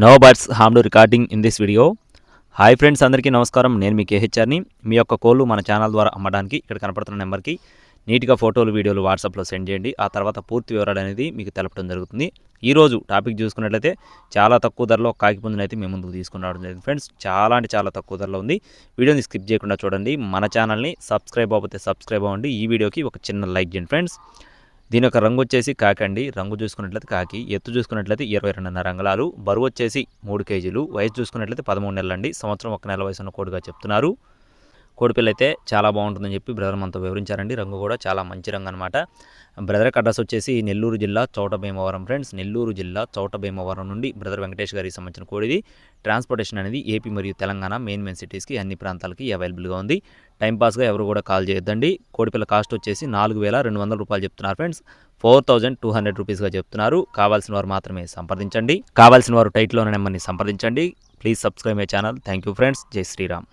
No birds harm to recording in this video. Hi friends, అందరికీ నమస్కారం. నేను మీ కేహెచ్ఆర్ని. మీ యొక్క కోళ్ళు మన ఛానల్ ద్వారా అమ్మడానికి ఇక్కడ కనపడుతున్న నెంబర్కి నీట్గా ఫోటోలు, వీడియోలు వాట్సాప్లో సెండ్ చేయండి. ఆ తర్వాత పూర్తి వివరాలు అనేది మీకు తెలపడం జరుగుతుంది. ఈరోజు టాపిక్ చూసుకున్నట్లయితే చాలా తక్కువ ధరలో కాకిపుంజుని అయితే మీ ముందుకు తీసుకుని రావడం జరిగింది ఫ్రెండ్స్. చాలా అంటే చాలా తక్కువ ధరలో ఉంది. వీడియోని స్కిప్ చేయకుండా చూడండి. మన ఛానల్ని సబ్స్క్రైబ్ అవ్వకపోతే సబ్స్క్రైబ్ అవ్వండి. ఈ వీడియోకి ఒక చిన్న లైక్ చేయండి ఫ్రెండ్స్. దీని యొక్క రంగు వచ్చేసి కాకి అండి. రంగు చూసుకున్నట్లయితే కాకి, ఎత్తు చూసుకున్నట్లయితే 22.5 అంగుళాలు, బరువు వచ్చేసి 3 కేజీలు, వయసు చూసుకున్నట్లయితే 13 నెలలు అండి. సంవత్సరం 1 నెల వయసు ఉన్న కోడిగా చెప్తున్నారు. కోడిపిల్ల అయితే చాలా బాగుంటుందని చెప్పి బ్రదర్ మనతో వివరించారండి. రంగు కూడా చాలా మంచి రంగు అనమాట. బ్రదర్ అడ్రస్ వచ్చేసి నెల్లూరు జిల్లా చౌటభీమవరం ఫ్రెండ్స్. నెల్లూరు జిల్లా చౌటభీమవరం నుండి బ్రదర్ వెంకటేష్ గారికి సంబంధించిన కోడిది. ట్రాన్స్పోర్టేషన్ అనేది ఏపీ మరియు తెలంగాణ మెయిన్ సిటీస్కి అన్ని ప్రాంతాలకి అవైలబుల్గా ఉంది. టైంపాస్గా ఎవరు కూడా కాల్ చేయొద్దండి. కోడిపిల్ల కాస్ట్ వచ్చేసి 4,200 రూపాయలు చెప్తున్నారు ఫ్రెండ్స్. 4,200 రూపీస్గా చెప్తున్నారు. కావాల్సిన వారు మాత్రమే సంప్రదించండి. కావాల్సిన వారు టైటిల్లో ఉన్న నెంబర్ని సంప్రదించండి. Please subscribe my channel. Thank you friends. జై శ్రీరామ్.